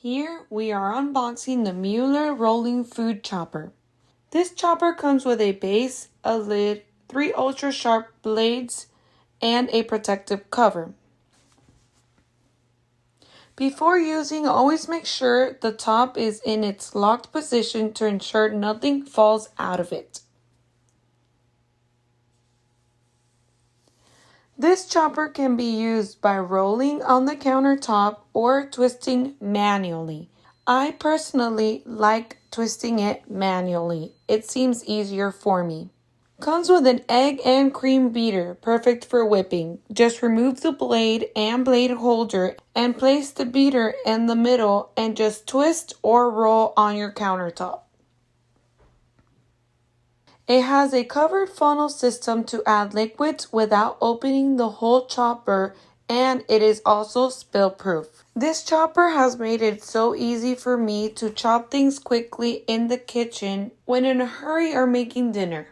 Here we are unboxing the Mueller rolling food chopper. This chopper comes with a base, a lid, 3 ultra sharp blades, and a protective cover. Before using, always make sure the top is in its locked position to ensure nothing falls out of it. This chopper can be used by rolling on the countertop or twisting manually. I personally like twisting it manually. It seems easier for me. Comes with an egg and cream beater, perfect for whipping. Just remove the blade and blade holder and place the beater in the middle and just twist or roll on your countertop. It has a covered funnel system to add liquids without opening the whole chopper, and it is also spill-proof. This chopper has made it so easy for me to chop things quickly in the kitchen when in a hurry or making dinner.